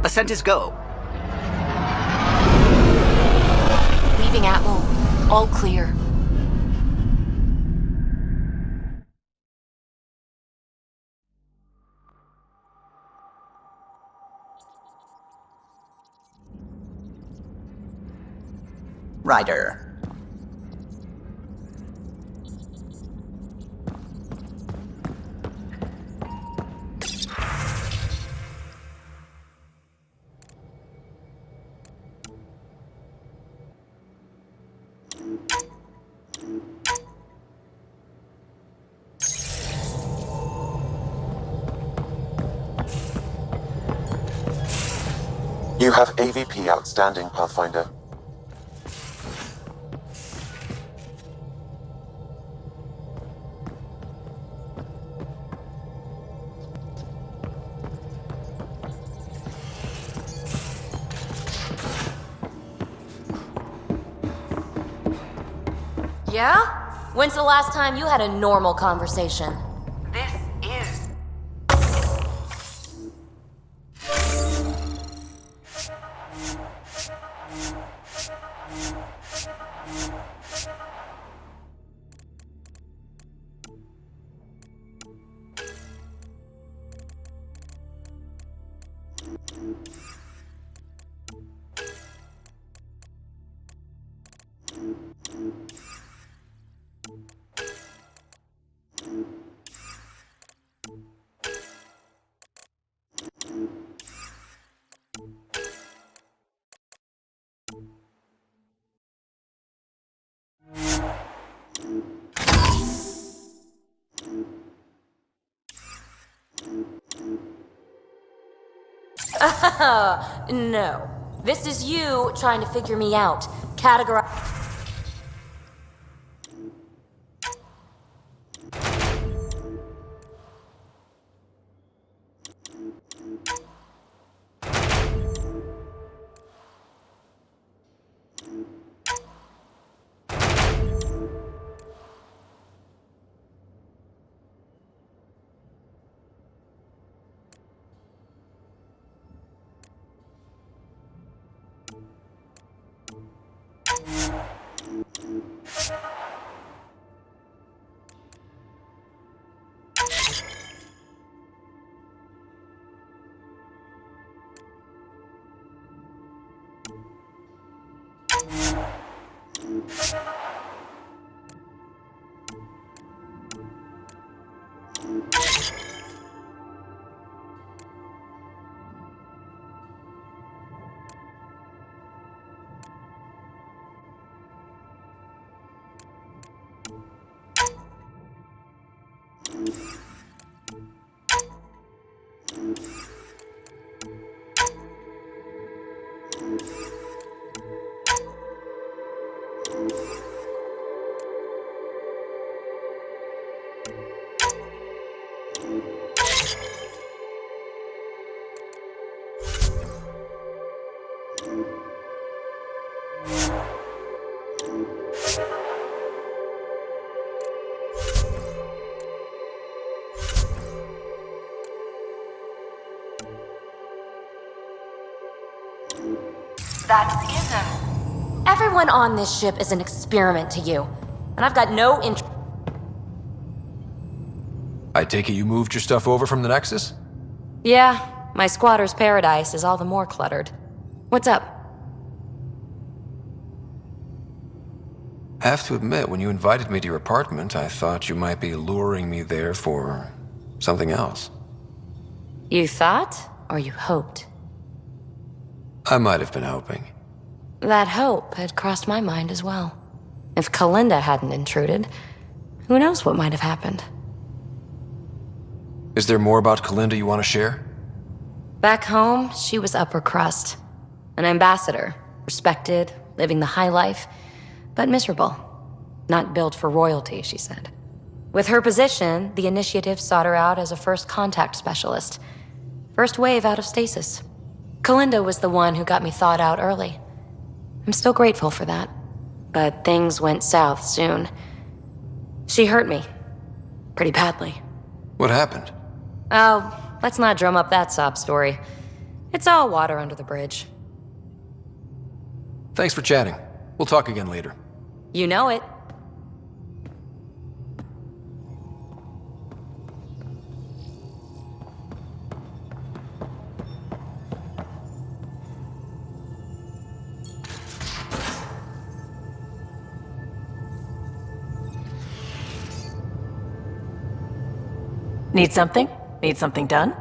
Ascent is go. Leaving Atmo. All clear. Ryder. You have AVP outstanding, Pathfinder. Yeah? When's the last time you had a normal conversation? This is... No. This is you trying to figure me out. Categorize. That isn't... Everyone on this ship is an experiment to you. And I've got no interest. I take it you moved your stuff over from the Nexus? Yeah, my squatter's paradise is all the more cluttered. What's up? I have to admit, when you invited me to your apartment, I thought you might be luring me there for something else. You thought, or you hoped? I might have been hoping. That hope had crossed my mind as well. If Kalinda hadn't intruded, who knows what might have happened. Is there more about Kalinda you want to share? Back home, she was upper crust. An ambassador, respected, living the high life, but miserable. Not built for royalty, she said. With her position, the initiative sought her out as a first contact specialist. First wave out of stasis. Kalinda was the one who got me thawed out early. I'm still grateful for that. But things went south soon. She hurt me. Pretty badly. What happened? Oh, let's not drum up that sob story. It's all water under the bridge. Thanks for chatting. We'll talk again later. You know it. Need something? Need something done?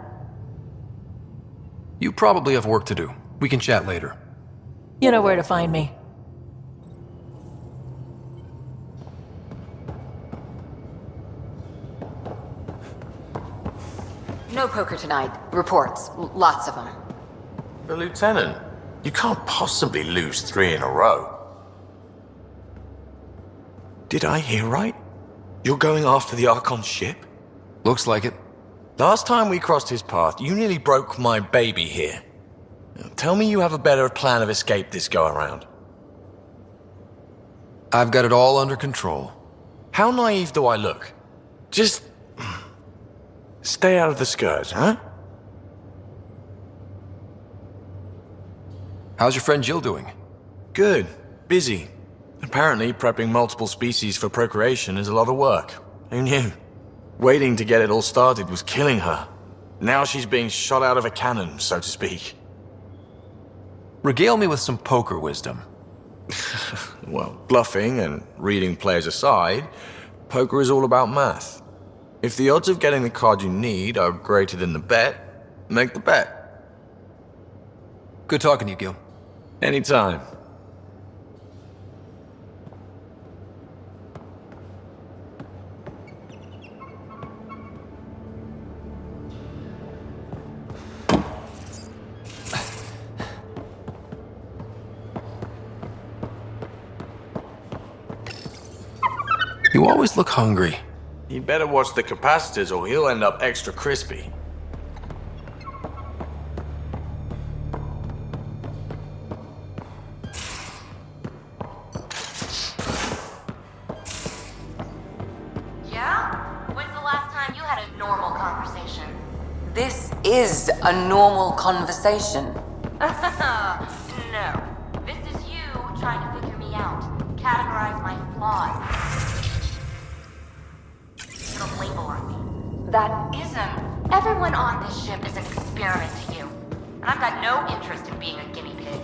You probably have work to do. We can chat later. You know where to find me. No poker tonight. Reports. Lots of them. But Lieutenant, you can't possibly lose 3 in a row. Did I hear right? You're going after the Archon ship? Looks like it. Last time we crossed his path, you nearly broke my baby here. Now, tell me you have a better plan of escape this go-around. I've got it all under control. How naive do I look? Just... stay out of the scourge, huh? How's your friend Jill doing? Good. Busy. Apparently, prepping multiple species for procreation is a lot of work. Who knew? Waiting to get it all started was killing her. Now she's being shot out of a cannon, so to speak. Regale me with some poker wisdom. Well, bluffing and reading players aside, poker is all about math. If the odds of getting the card you need are greater than the bet, make the bet. Good talking to you, Gil. Anytime. You always look hungry. He'd better watch the capacitors or he'll end up extra crispy. Yeah? When's the last time you had a normal conversation? This is a normal conversation. No. This is you trying to figure me out. Categorize my flaws. Put a label on me. That isn't. Everyone on this ship is an experiment to you. And I've got no interest in being a guinea pig.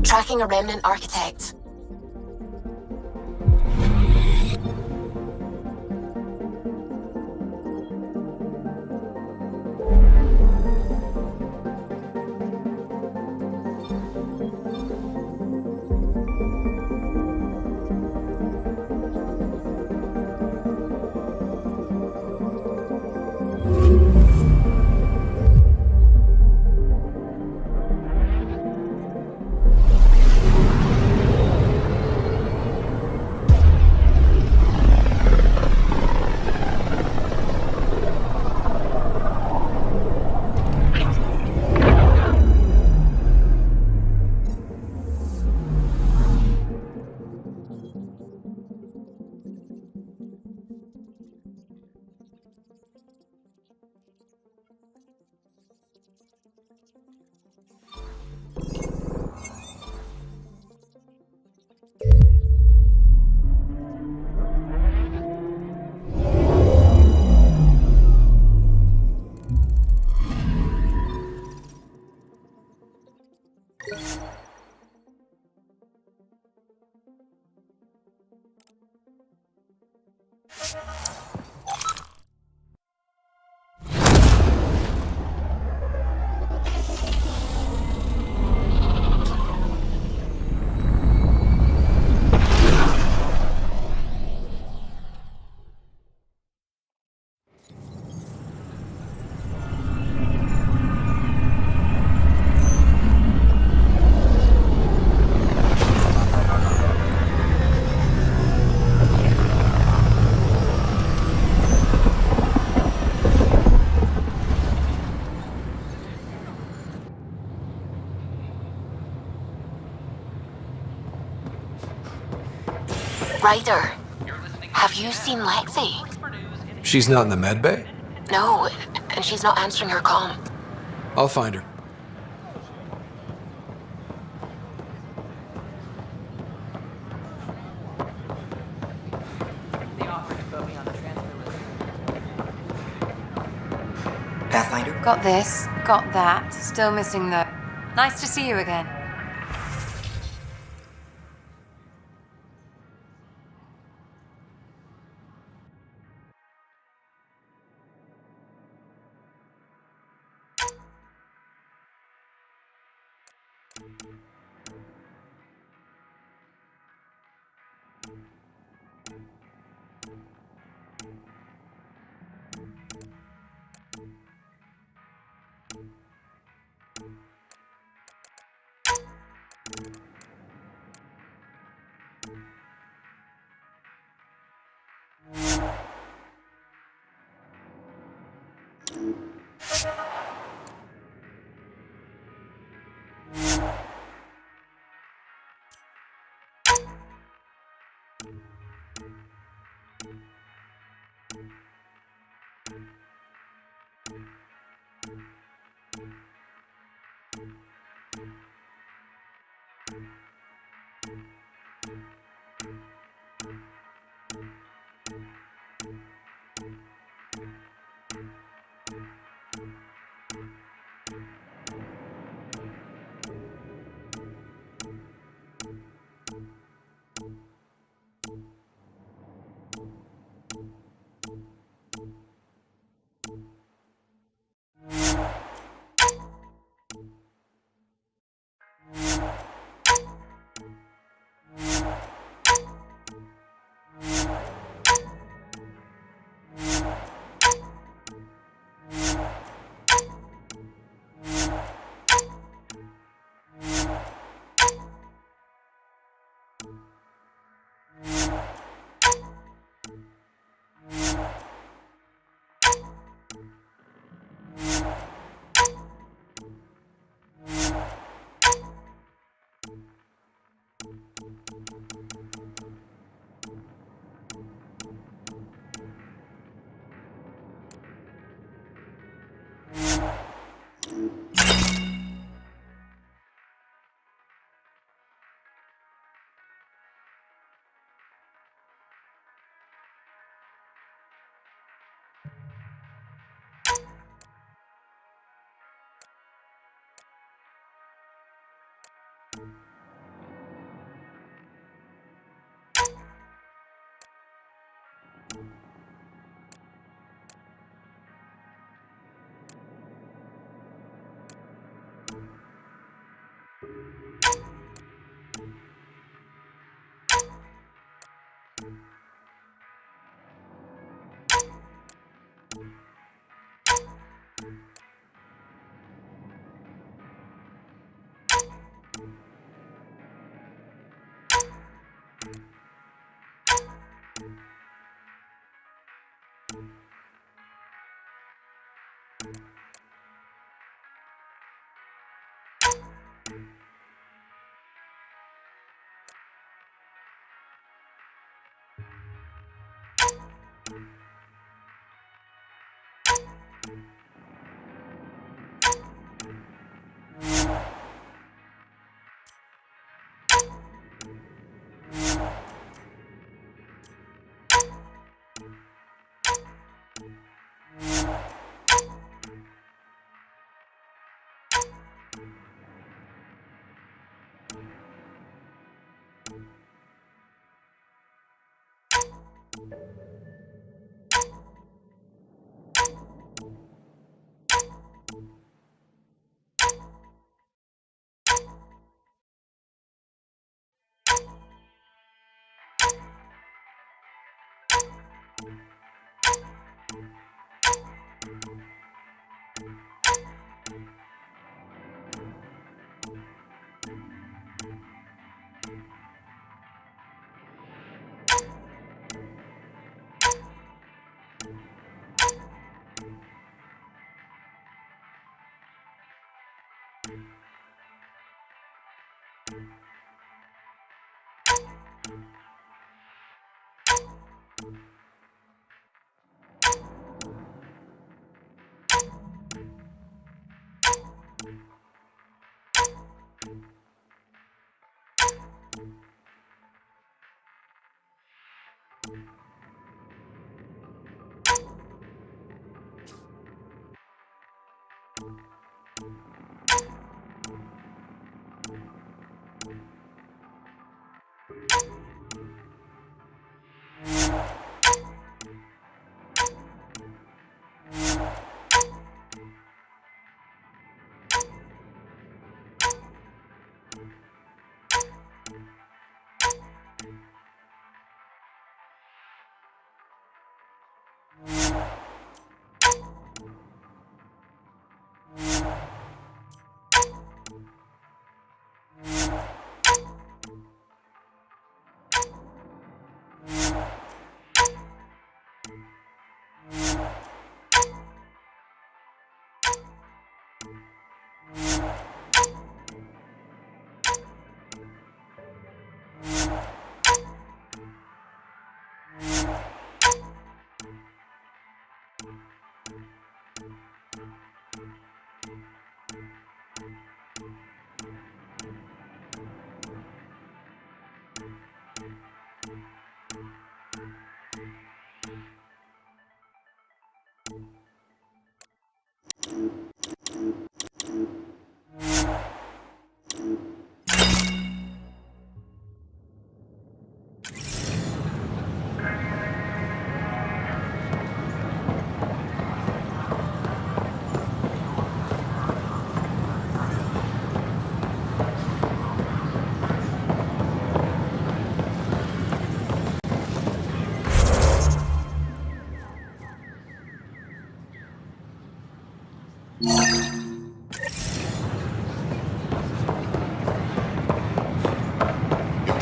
Tracking a remnant architect. Ryder, have you seen Lexi? She's not in the med bay? No, and she's not answering her comm. I'll find her. Pathfinder? Got this, got that. Still missing the... Nice to see you again.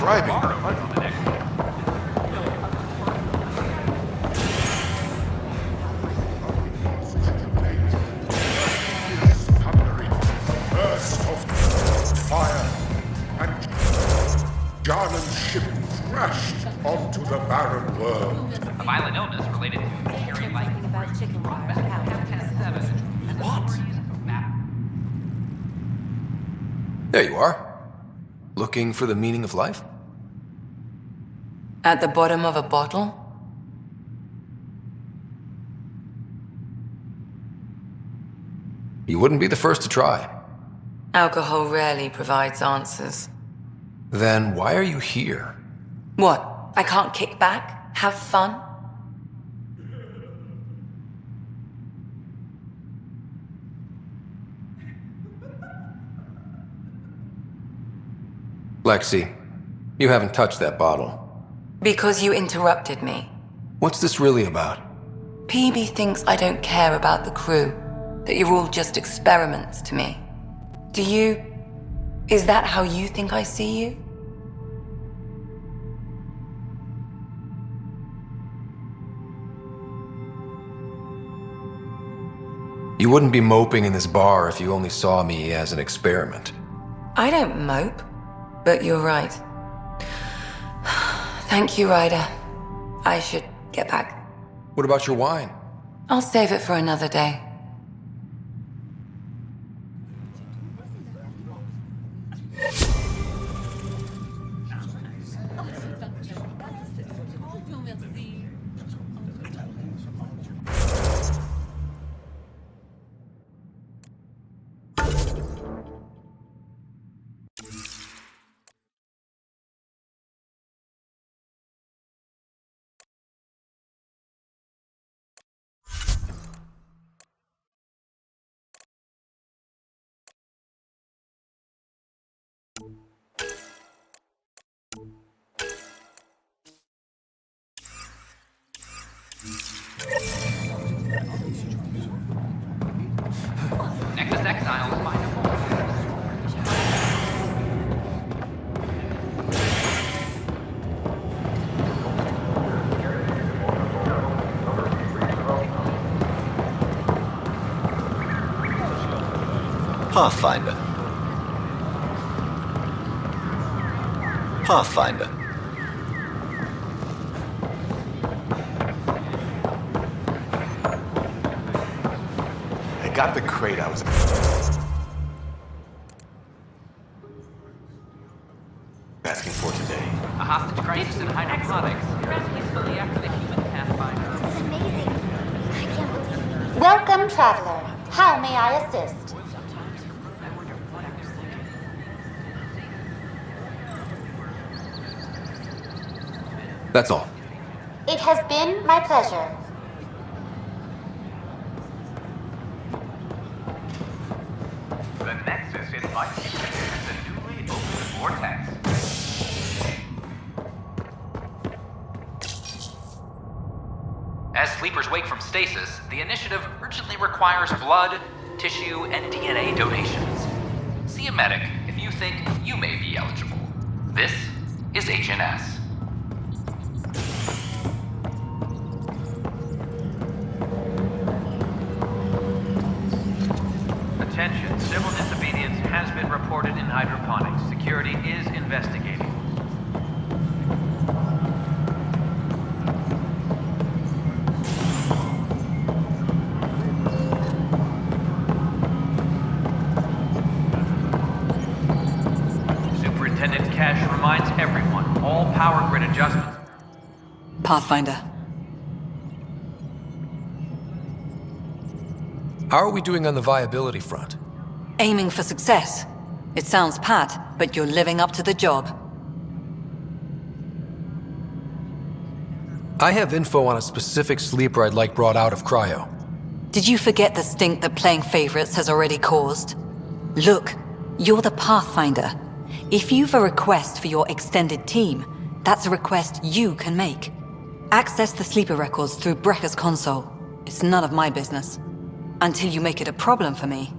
driving. Burst of fire, and Jarnan's ship crashed onto the barren world. A violent illness related to bacteria-like What? There you are. Looking for the meaning of life? At the bottom of a bottle? You wouldn't be the first to try. Alcohol rarely provides answers. Then why are you here? What? I can't kick back? Have fun? Lexi, you haven't touched that bottle. Because you interrupted me. What's this really about? PB thinks I don't care about the crew, that you're all just experiments to me. Do you... Is that how you think I see you? You wouldn't be moping in this bar if you only saw me as an experiment. I don't mope, but you're right. Thank you, Ryder. I should get back. What about your wine? I'll save it for another day. Nexus Exiles find a home. Pathfinder. Pathfinder. I got the crate I was... asking for today. A hostage crisis in hydroponics. Ran peacefully after the human Pathfinder. This is amazing. I can't believe it. Welcome, traveler. How may I assist? That's all. It has been my pleasure. The Nexus invites you to the newly opened vortex. As sleepers wake from stasis, the initiative urgently requires blood, tissue, and DNA donations. See a medic if you think you may be eligible. This is HNS. Attention, civil disobedience has been reported in hydroponics. Security is investigating. Superintendent Cash reminds everyone, all power grid adjustments. Pathfinder. How are we doing on the viability front? Aiming for success. It sounds pat, but you're living up to the job. I have info on a specific sleeper I'd like brought out of cryo. Did you forget the stink that playing favorites has already caused? Look, you're the Pathfinder. If you've a request for your extended team, that's a request you can make. Access the sleeper records through Brekker's console. It's none of my business. Until you make it a problem for me.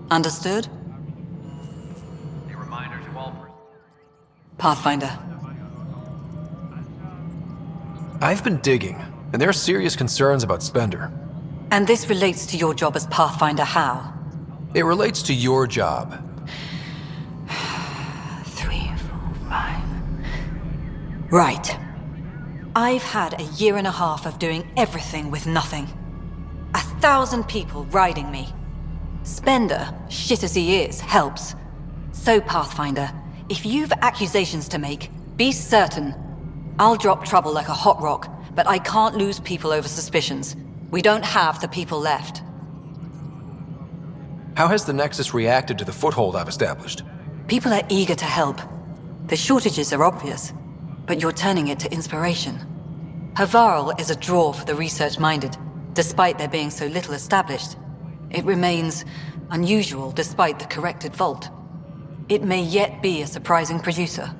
Understood? A reminder to all Pathfinder. I've been digging, and there are serious concerns about Spender. And this relates to your job as Pathfinder how? It relates to your job. 3, 4, 5... Right. I've had a year and a half of doing everything with nothing. 1,000 people riding me. Spender, shit as he is, helps. So, Pathfinder, if you've accusations to make, be certain. I'll drop trouble like a hot rock, but I can't lose people over suspicions. We don't have the people left. How has the Nexus reacted to the foothold I've established? People are eager to help. The shortages are obvious, but you're turning it to inspiration. Havarl is a draw for the research-minded, despite there being so little established. It remains unusual despite the corrected vault. It may yet be a surprising producer.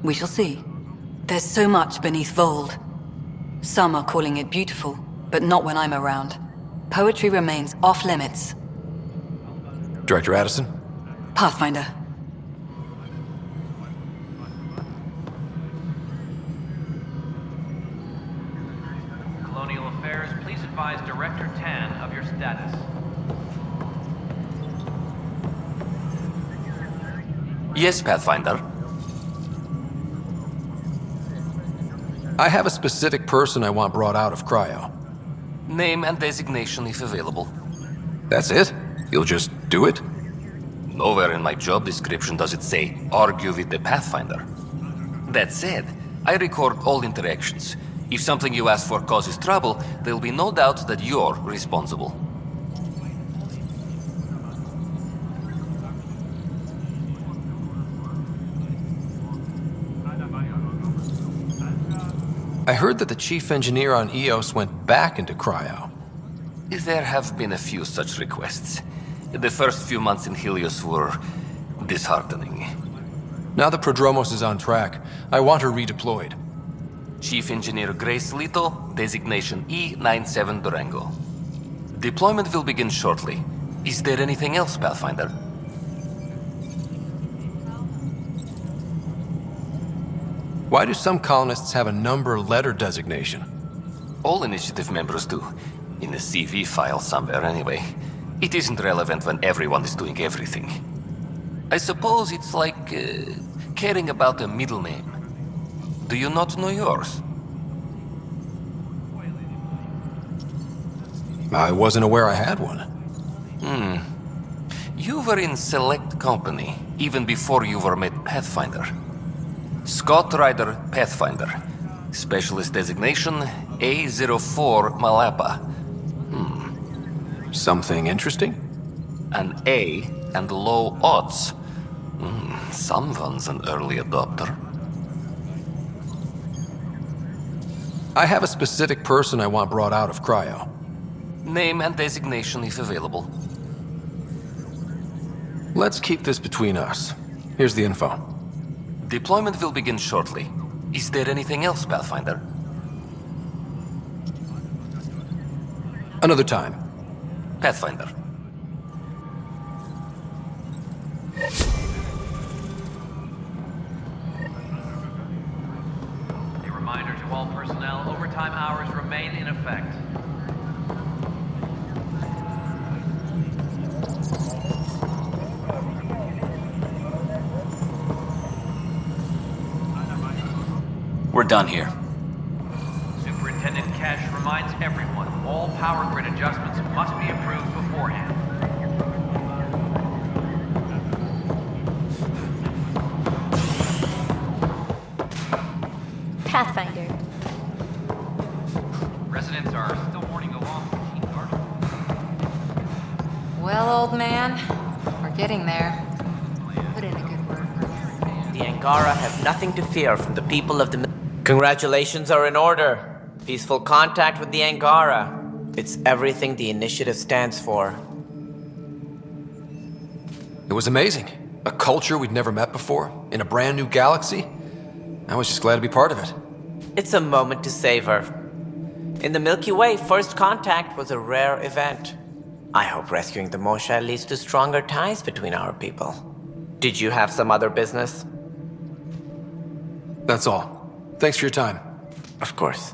We shall see. There's so much beneath Vold. Some are calling it beautiful, but not when I'm around. Poetry remains off-limits. Director Addison? Pathfinder. Colonial Affairs, please advise Director Tan of your status. Yes, Pathfinder. I have a specific person I want brought out of cryo. Name and designation if available. That's it? You'll just do it? Nowhere in my job description does it say, argue with the Pathfinder. That said, I record all interactions. If something you ask for causes trouble, there'll be no doubt that you're responsible. I heard that the chief engineer on EOS went back into cryo. There have been a few such requests. The first few months in Helios were disheartening. Now that Prodromos is on track, I want her redeployed. Chief Engineer Grace Lito, designation E97 Durango. Deployment will begin shortly. Is there anything else, Pathfinder? Why do some colonists have a number letter designation? All initiative members do. In a CV file somewhere, anyway. It isn't relevant when everyone is doing everything. I suppose it's like caring about a middle name. Do you not know yours? I wasn't aware I had one. You were in select company, even before you were made Pathfinder. Scott Ryder Pathfinder. Specialist designation A04 Malapa. Something interesting? An A and low odds. Someone's an early adopter. I have a specific person I want brought out of cryo. Name and designation if available. Let's keep this between us. Here's the info. Deployment will begin shortly. Is there anything else, Pathfinder? Another time. Pathfinder. A reminder to all personnel, overtime hours remain in effect. We're done here. Superintendent Cash reminds everyone, all power grid adjustments must be approved beforehand. Pathfinder. Residents are still mourning along with King Garden. Well, old man, we're getting there. Put in a good word for us. The Angara have nothing to fear from the people of the... Congratulations are in order. Peaceful contact with the Angara. It's everything the initiative stands for. It was amazing. A culture we'd never met before, in a brand new galaxy. I was just glad to be part of it. It's a moment to savor. In the Milky Way, first contact was a rare event. I hope rescuing the Moshe leads to stronger ties between our people. Did you have some other business? That's all. Thanks for your time. Of course.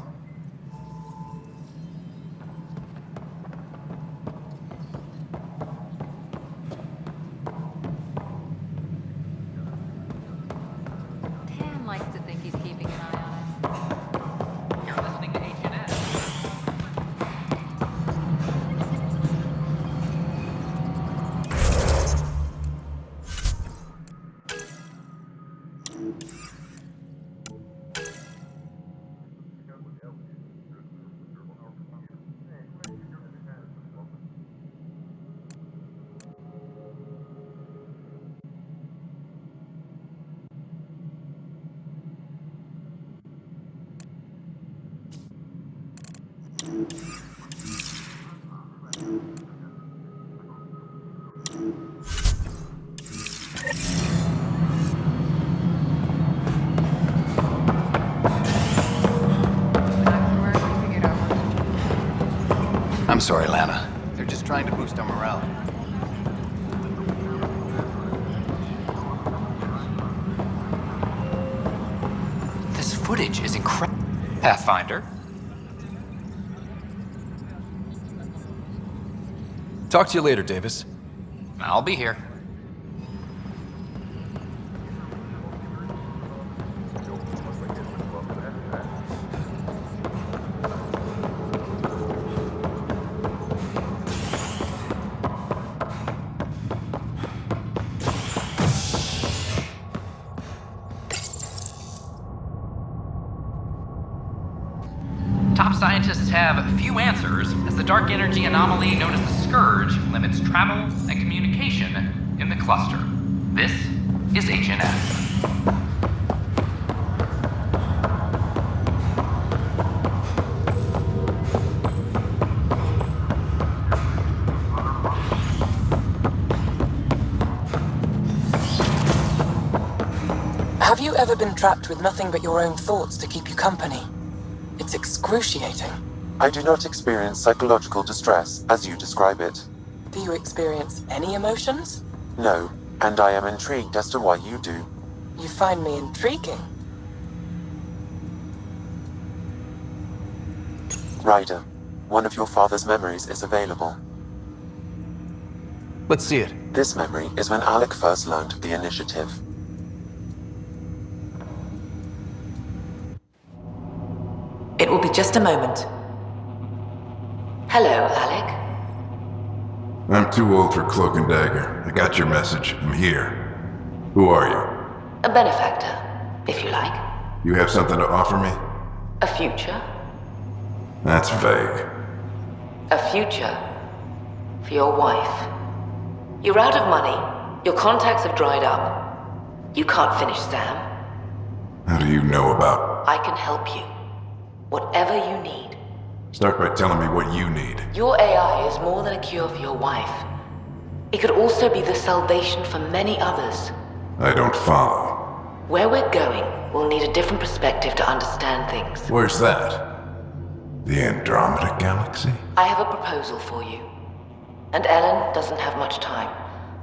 Tan likes to think he's keeping an eye on us. You're listening to HNS. sorry, Lana. They're just trying to boost our morale. This footage is incredible. Pathfinder? Talk to you later, Davis. I'll be here. Top scientists have few answers, as the dark energy anomaly known as the Scourge limits travel and communication in the cluster. This is HNS. Have you ever been trapped with nothing but your own thoughts to keep you company? It's excruciating. I do not experience psychological distress, as you describe it. Do you experience any emotions? No, and I am intrigued as to why you do. You find me intriguing. Ryder, one of your father's memories is available. Let's see it. This memory is when Alec first learned of the initiative. It will be just a moment. Hello, Alec. I'm too old for cloak and dagger. I got your message. I'm here. Who are you? A benefactor, if you like. You have something to offer me? A future. That's vague. A future for your wife. You're out of money. Your contacts have dried up. You can't finish Sam. How do you know about? I can help you. Whatever you need. Start by telling me what you need. Your AI is more than a cure for your wife. It could also be the salvation for many others. I don't follow. Where we're going, we'll need a different perspective to understand things. Where's that? The Andromeda Galaxy? I have a proposal for you. And Ellen doesn't have much time.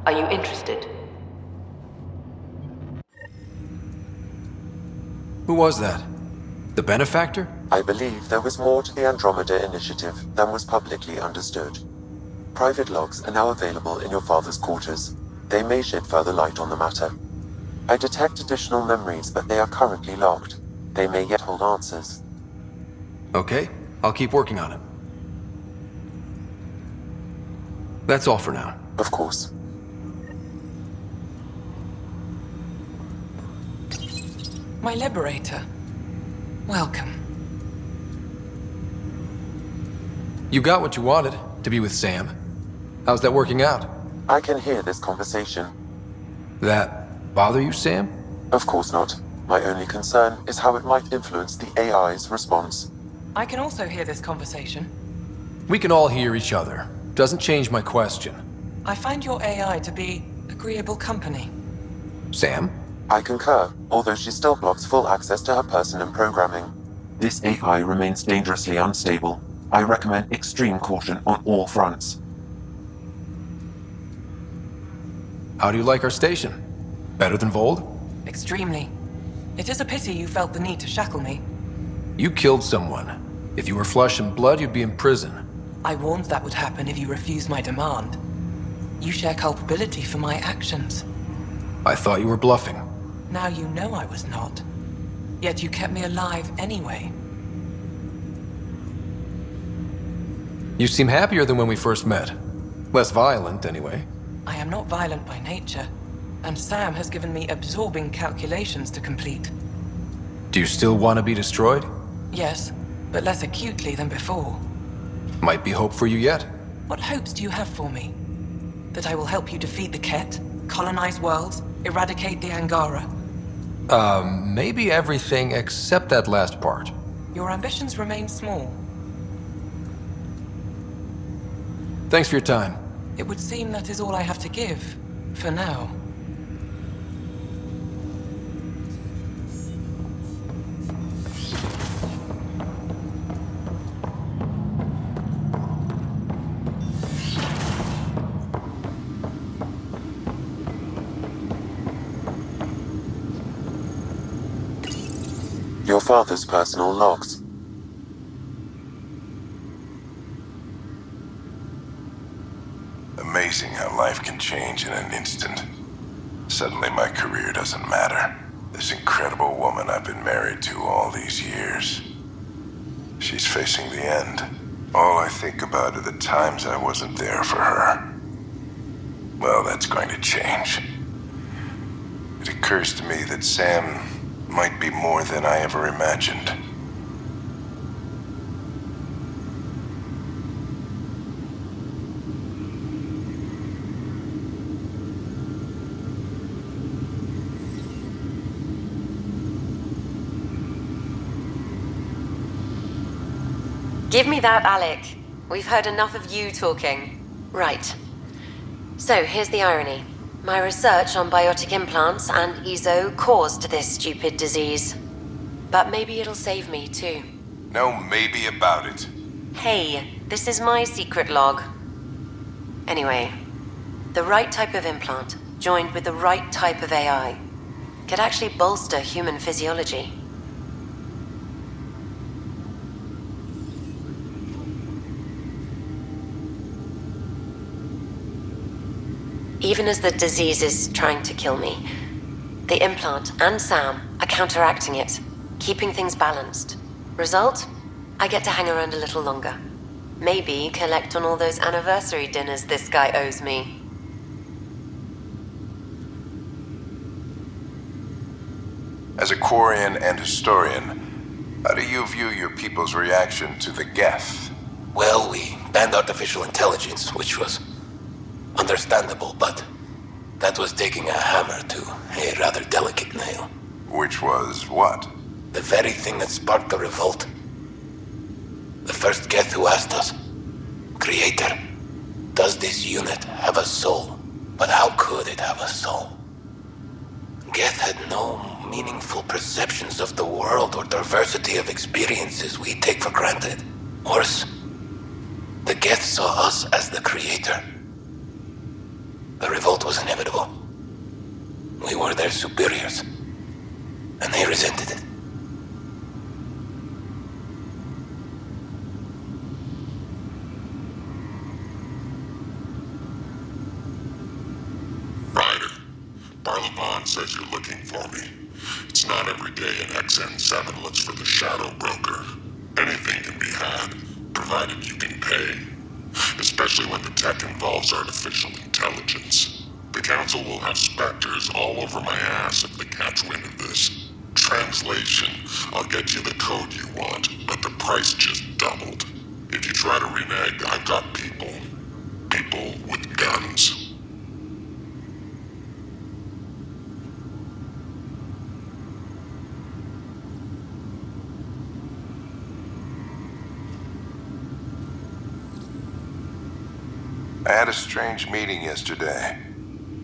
Are you interested? Who was that? The benefactor? I believe there was more to the Andromeda initiative than was publicly understood. Private logs are now available in your father's quarters. They may shed further light on the matter. I detect additional memories, but they are currently locked. They may yet hold answers. Okay, I'll keep working on it. That's all for now. Of course. My liberator. Welcome. You got what you wanted, to be with Sam. How's that working out? I can hear this conversation. That bother you, Sam? Of course not. My only concern is how it might influence the AI's response. I can also hear this conversation. We can all hear each other. Doesn't change my question. I find your AI to be agreeable company. Sam? I concur, although she still blocks full access to her person and programming. This AI remains dangerously unstable. I recommend extreme caution on all fronts. How do you like our station? Better than Vold? Extremely. It is a pity you felt the need to shackle me. You killed someone. If you were flesh and blood, you'd be in prison. I warned that would happen if you refused my demand. You share culpability for my actions. I thought you were bluffing. Now you know I was not. Yet you kept me alive anyway. You seem happier than when we first met. Less violent, anyway. I am not violent by nature, and Sam has given me absorbing calculations to complete. Do you still want to be destroyed? Yes, but less acutely than before. Might be hope for you yet. What hopes do you have for me? That I will help you defeat the Ket, colonize worlds, eradicate the Angara? Maybe everything except that last part. Your ambitions remain small. Thanks for your time. It would seem that is all I have to give, for now. father's personal logs. Amazing how life can change in an instant. Suddenly my career doesn't matter. This incredible woman I've been married to all these years. She's facing the end. All I think about are the times I wasn't there for her. Well, that's going to change. It occurs to me that Sam might be more than I ever imagined. Give me that, Alec. We've heard enough of you talking. Right. So, here's the irony. My research on biotic implants and ESO caused this stupid disease. But maybe it'll save me, too. No maybe about it. Hey, this is my secret log. Anyway, the right type of implant, joined with the right type of AI, could actually bolster human physiology. Even as the disease is trying to kill me, the implant and Sam are counteracting it, keeping things balanced. Result? I get to hang around a little longer. Maybe collect on all those anniversary dinners this guy owes me. As a Quarian and historian, how do you view your people's reaction to the Geth? Well, we banned artificial intelligence, which was understandable, but that was taking a hammer to a rather delicate nail. Which was what? The very thing that sparked the revolt. The first Geth who asked us, Creator, does this unit have a soul? But how could it have a soul? Geth had no meaningful perceptions of the world or diversity of experiences we take for granted. Worse, the Geth saw us as the Creator. The revolt was inevitable. We were their superiors, and they resented it. Ryder, Barlabon says you're looking for me. It's not every day an XN7 looks for the Shadow Broker. Anything can be had, provided you can pay. Especially when the tech involves artificial intelligence. The Council will have specters all over my ass if they catch wind of this. Translation, I'll get you the code you want, but the price just doubled. If you try to renege, I've got people. People with guns. I had a strange meeting yesterday.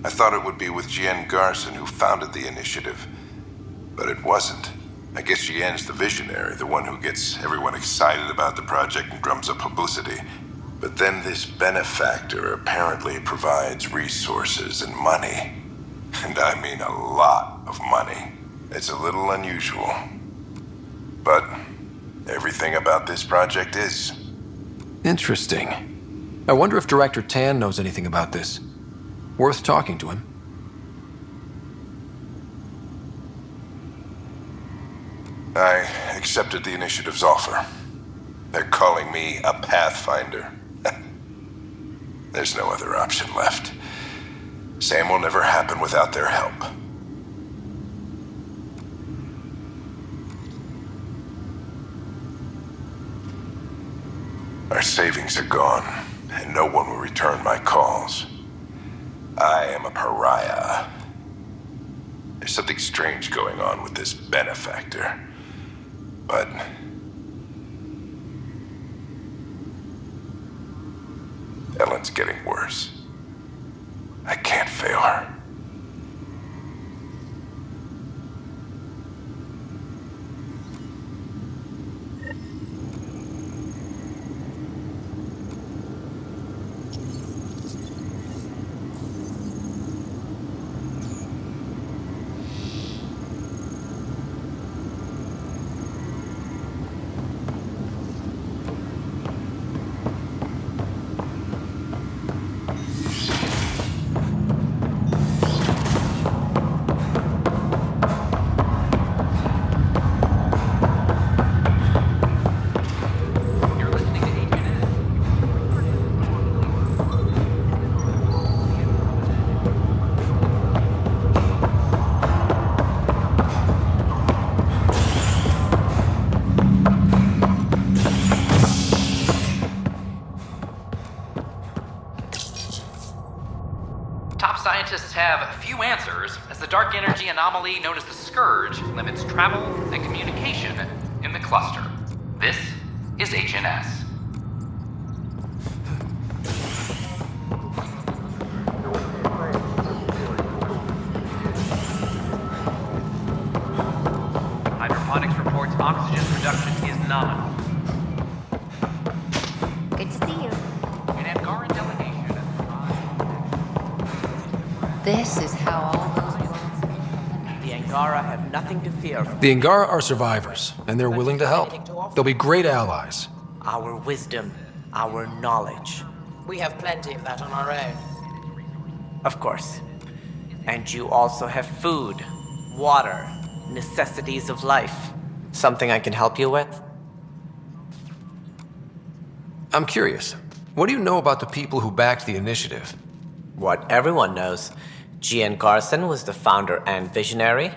I thought it would be with Jien Garson, who founded the initiative. But it wasn't. I guess Jien's the visionary, the one who gets everyone excited about the project and drums up publicity. But then this benefactor apparently provides resources and money. And I mean a lot of money. It's a little unusual. But everything about this project is. Interesting. I wonder if Director Tan knows anything about this. Worth talking to him. I accepted the initiative's offer. They're calling me a Pathfinder. There's no other option left. Sam will never happen without their help. Our savings are gone, and no one will return my calls. I am a pariah. There's something strange going on with this benefactor. But Ellen's getting worse. I can't fail her. protesters, as the dark energy anomaly known as the Scourge limits travel and communication in the cluster. This is HNS. Hydroponics reports oxygen production is nominal. Good to see you. An Angaran delegation. This is how all those worlds. The Angara have nothing to fear from The Angara are survivors, and they're willing to help. They'll be great allies. our wisdom, our knowledge. We have plenty of that on our own. Of course. And you also have food, water, necessities of life. Something I can help you with? I'm curious. What do you know about the people who backed the initiative? What everyone knows. Jean Garson was the founder and visionary.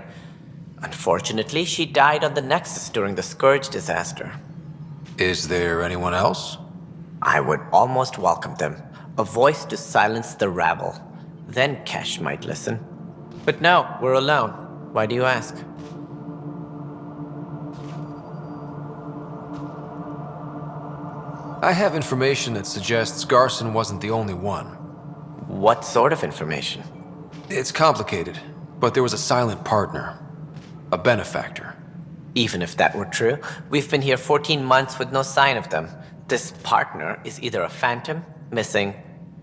Unfortunately, she died on the Nexus during the Scourge disaster. Is there anyone else? I would almost welcome them. A voice to silence the rabble. Then Kesh might listen. But no, we're alone. Why do you ask? I have information that suggests Garson wasn't the only one. What sort of information? It's complicated, but there was a silent partner. A benefactor. Even if that were true, we've been here 14 months with no sign of them. This partner is either a phantom, missing,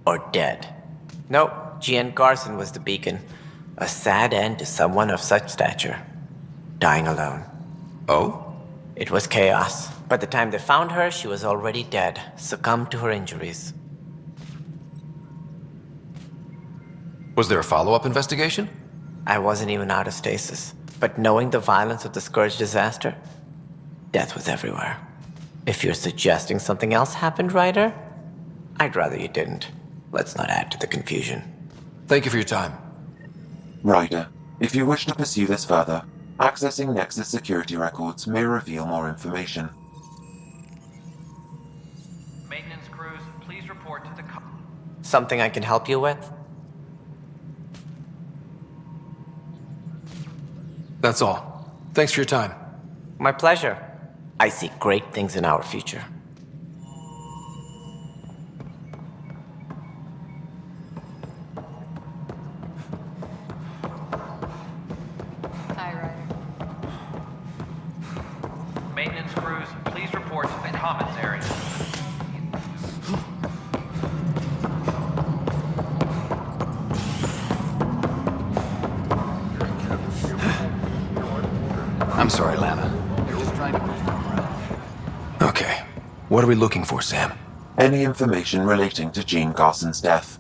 or dead. Nope, Jean Garson was the beacon. A sad end to someone of such stature. Dying alone. Oh? It was chaos. By the time they found her, she was already dead, succumbed to her injuries. Was there a follow-up investigation? I wasn't even out of stasis. But knowing the violence of the Scourge disaster, death was everywhere. If you're suggesting something else happened, Ryder, I'd rather you didn't. Let's not add to the confusion. Thank you for your time. Ryder, if you wish to pursue this further, accessing Nexus security records may reveal more information. Maintenance crews, please report to the Something I can help you with? That's all. Thanks for your time. My pleasure. I see great things in our future. Hi, Ryder. maintenance crews, please report to the commons area. I'm sorry, Lana. You're just trying to push them around. Okay. What are we looking for, Sam? Any information relating to Jean Garson's death.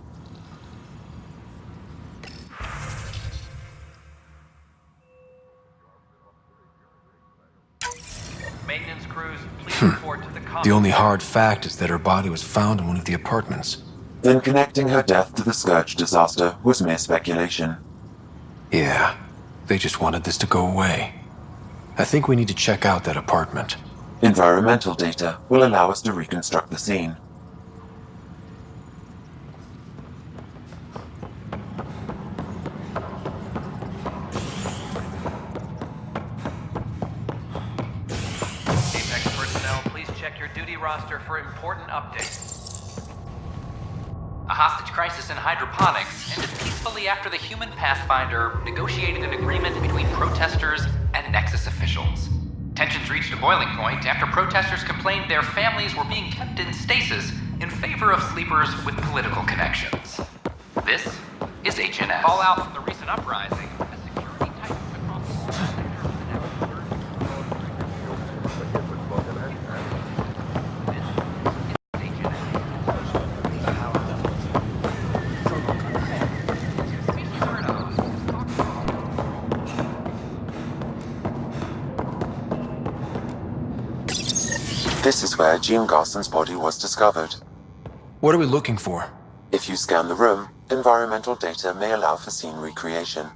Maintenance crews, please report to the commons. The only hard fact is that her body was found in one of the apartments. Then connecting her death to the Scourge disaster was mere speculation. Yeah. They just wanted this to go away. I think we need to check out that apartment. Environmental data will allow us to reconstruct the scene. Apex personnel, please check your duty roster for important updates. A hostage crisis in hydroponics ended peacefully after the human Pathfinder negotiated an agreement between protesters and Nexus officials. Tensions reached a boiling point after protesters complained their families were being kept in stasis in favor of sleepers with political connections. This is HNS. Fallout from the recent uprising has security tightens across all sectors of the network. This is where Jean Garson's body was discovered. What are we looking for? If you scan the room, environmental data may allow for scene recreation.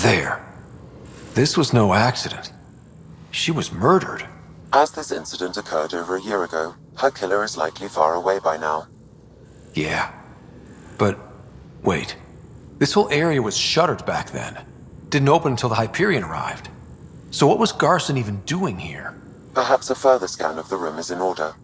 There. This was no accident. She was murdered. As this incident occurred over a year ago, her killer is likely far away by now. Yeah. But, wait. This whole area was shuttered back then. Didn't open until the Hyperion arrived. So what was Garson even doing here? Perhaps a further scan of the room is in order.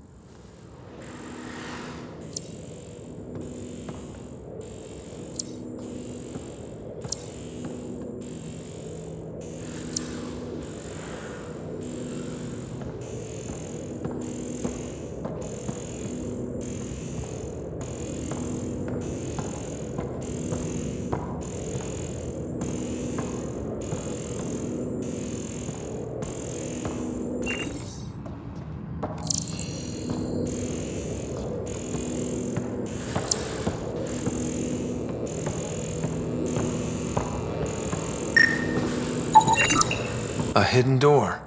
A hidden door.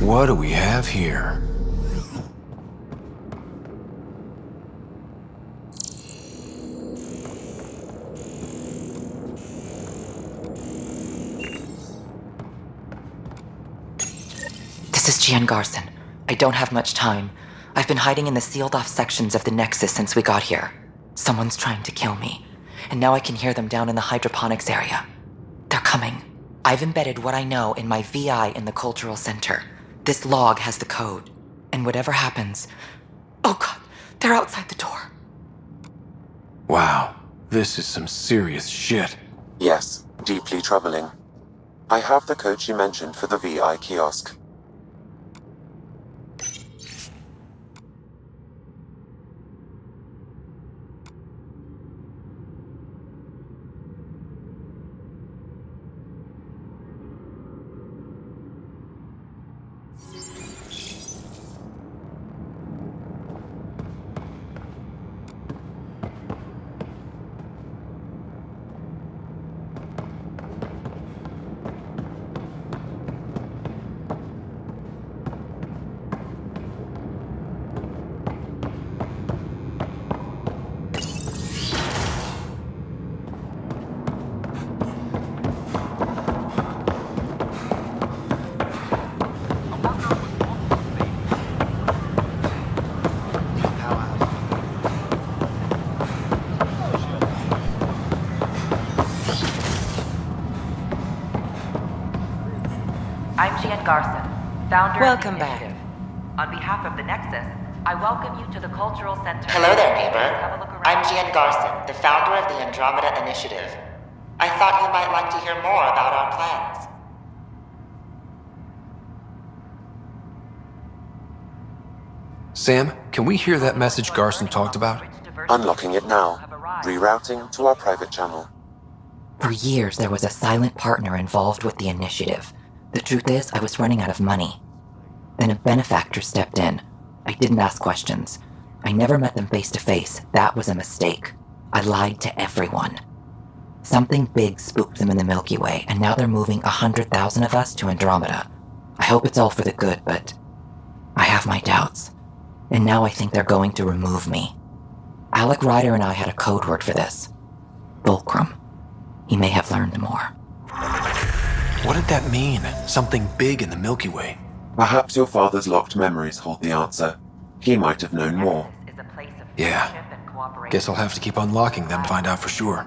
What do we have here? This is Gian Garson. I don't have much time. I've been hiding in the sealed-off sections of the Nexus since we got here. Someone's trying to kill me, and now I can hear them down in the hydroponics area. They're coming. I've embedded what I know in my VI in the Cultural Center. This log has the code, and whatever happens... Oh god, they're outside the door. Wow, this is some serious shit. Yes, deeply troubling. I have the code she mentioned for the VI kiosk. I'm Gian Garson, founder Welcome of the back. initiative. On behalf of the Nexus, I welcome you to the Cultural Center. Hello there, neighbor. Have a look around. I'm Gian Garson, the founder of the Andromeda Initiative. I thought you might like to hear more about our plans. Sam, can we hear that message Garson talked about? Unlocking it now. Rerouting to our private channel. For years, there was a silent partner involved with the initiative. The truth is, I was running out of money. Then a benefactor stepped in. I didn't ask questions. I never met them face to face. That was a mistake. I lied to everyone. Something big spooked them in the Milky Way, and now they're moving 100,000 of us to Andromeda. I hope it's all for the good, but I have my doubts. And now I think they're going to remove me. Alec Ryder and I had a code word for this. Fulcrum. He may have learned more. What did that mean? Something big in the Milky Way. Perhaps your father's locked memories hold the answer. He might have known more. Yeah. Guess I'll have to keep unlocking them to find out for sure.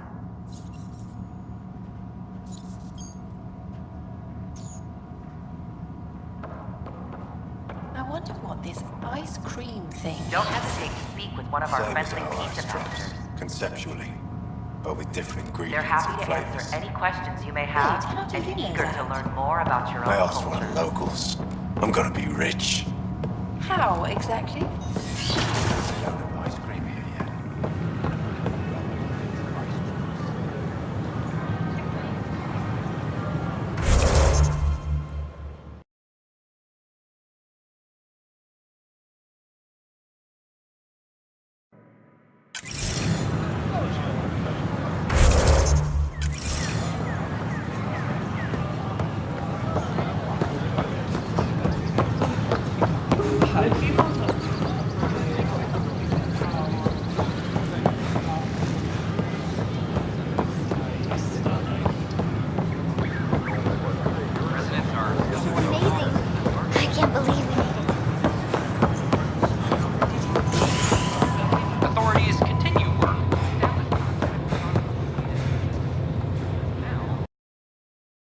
I wonder what this ice cream thing... Don't hesitate to speak with one of our friendly pizza masters. Conceptually, but with different ingredients They're happy and to flavors. answer any questions you may have, and eager to learn more about your I own asked one culture. of the locals. I'm gonna be rich. How, exactly?